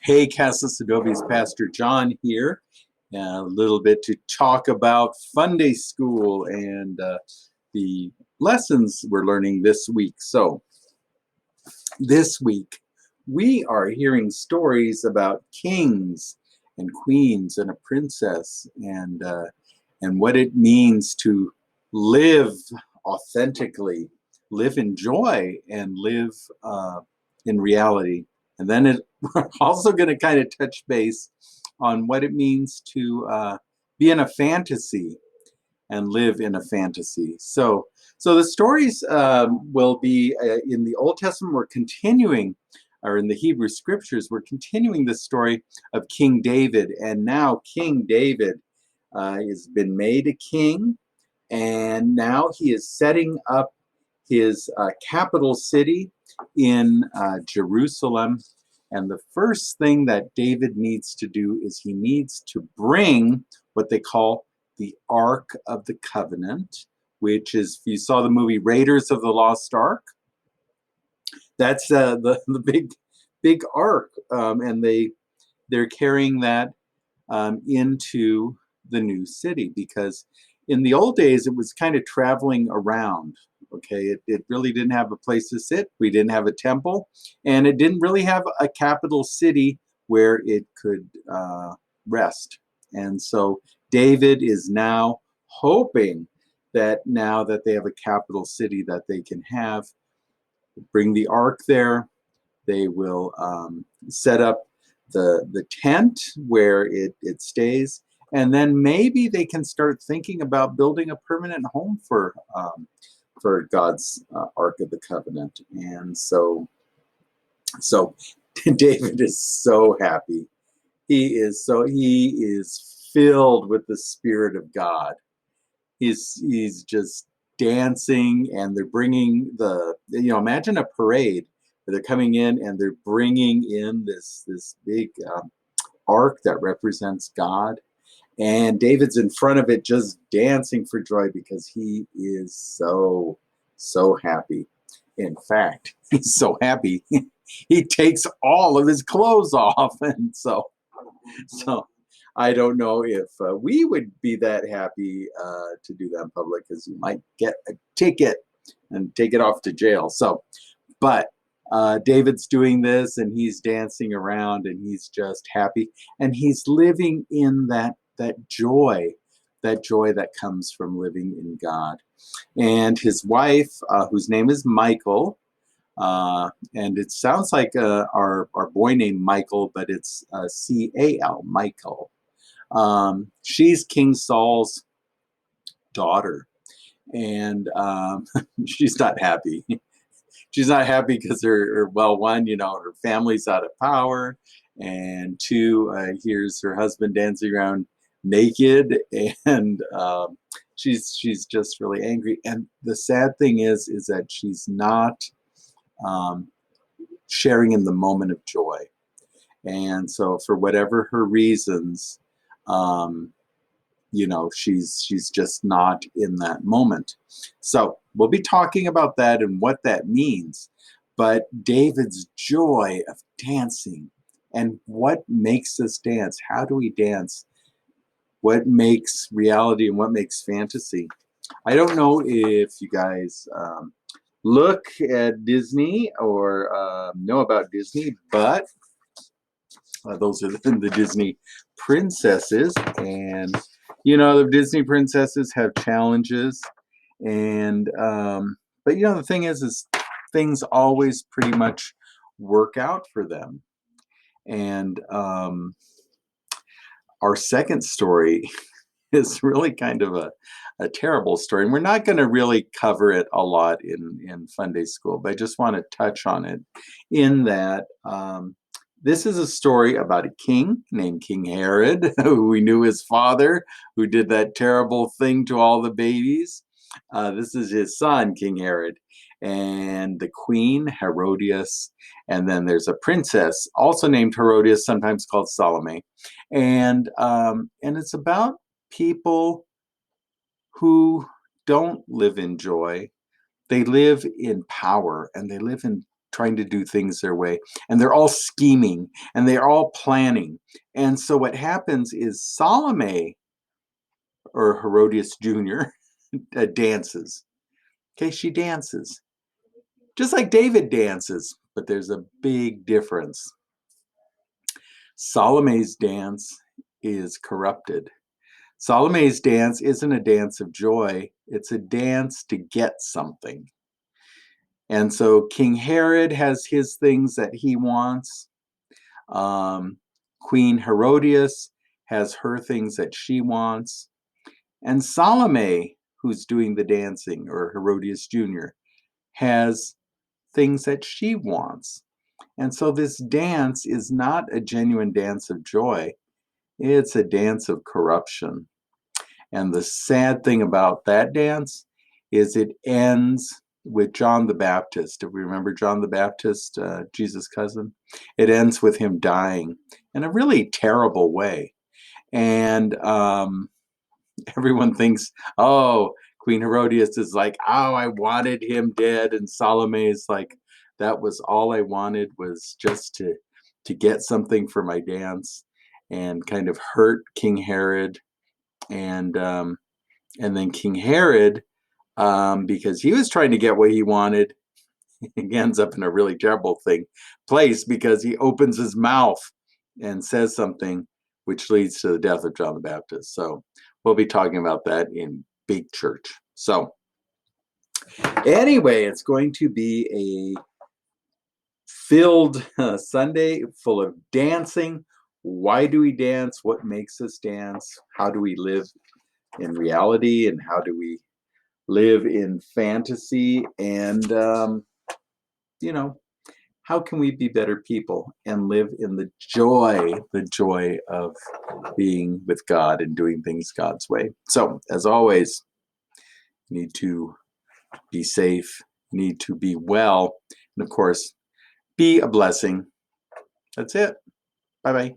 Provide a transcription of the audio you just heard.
Hey, Casa Sedovi's Pastor John here. A little bit to talk about Funday School and the lessons we're learning this week. So, this week we are hearing stories about kings and queens and a princess and what it means to live authentically, live in joy, and live in reality. And then we're also going to kind of touch base on what it means to be in a fantasy and live in a fantasy. So the stories will be in the Old Testament. We're continuing, or in the Hebrew Scriptures, we're continuing the story of King David. And now King David has been made a king, and now he is setting up his capital city in Jerusalem. And the first thing that David needs to do is he needs to bring what they call the Ark of the Covenant, which is, if you saw the movie Raiders of the Lost Ark, that's the big ark, and they're carrying that into the new city, because in the old days it was kind of traveling around. Okay, it really didn't have a place to sit. We didn't have a temple, and it didn't really have a capital city where it could rest. And so David is now hoping that now that they have a capital city that they can bring the ark there. They will set up the tent where it stays, and then maybe they can start thinking about building a permanent home for God's Ark of the Covenant. And so David is so happy. He is filled with the Spirit of God. He's just dancing, and they're bringing imagine a parade where they're coming in and they're bringing in this big ark that represents God, and David's in front of it just dancing for joy because he is so happy. In fact, he's so happy he takes all of his clothes off. And so I don't know if we would be that happy to do that in public, because you might get a ticket and take it off to jail. But David's doing this, and he's dancing around, and he's just happy, and he's living in that joy that comes from living in God. And his wife, whose name is Michael, and it sounds like our boy named Michael, but it's C-A-L, Michael. She's King Saul's daughter, and she's not happy. She's not happy because one, her family's out of power, and two, here's her husband dancing around naked, and she's just really angry. And the sad thing is that she's not sharing in the moment of joy. And so, for whatever her reasons, she's just not in that moment. So we'll be talking about that and what that means. But David's joy of dancing, and what makes us dance? How do we dance? What makes reality and what makes fantasy? I don't know if you guys look at Disney or know about Disney, but those are the Disney princesses. And the Disney princesses have challenges, and but the thing is things always pretty much work out for them. And our second story is really kind of a terrible story, and we're not going to really cover it a lot in Funday School, but I just want to touch on it in that this is a story about a king named King Herod, who we knew his father, who did that terrible thing to all the babies. This is his son, King Herod, and the queen, Herodias, and then there's a princess also named Herodias, sometimes called Salome, and it's about people who don't live in joy. They live in power, and they live in trying to do things their way, and they're all scheming, and they're all planning. And so what happens is Salome, or Herodias Jr., dances. Okay, she dances. Just like David dances, but there's a big difference. Salome's dance is corrupted. Salome's dance isn't a dance of joy, it's a dance to get something. And so King Herod has his things that he wants. Queen Herodias has her things that she wants. And Salome, who's doing the dancing, or Herodias Jr., has things that she wants. And so this dance is not a genuine dance of joy, it's a dance of corruption. And the sad thing about that dance is it ends with John the Baptist. If we remember John the Baptist, Jesus' cousin, it ends with him dying in a really terrible way. And everyone thinks, oh, Queen Herodias is like, oh, I wanted him dead. And Salome is like, that was all I wanted, was just to get something for my dance, and kind of hurt King Herod. And then King Herod, because he was trying to get what he wanted, he ends up in a really terrible place, because he opens his mouth and says something which leads to the death of John the Baptist. So we'll be talking about that in big church. So anyway, it's going to be a filled Sunday full of dancing. Why do we dance? What makes us dance? How do we live in reality? And how do we live in fantasy? And, how can we be better people and live in the joy of being with God and doing things God's way? So, as always, you need to be safe, you need to be well, and of course, be a blessing. That's it. Bye-bye.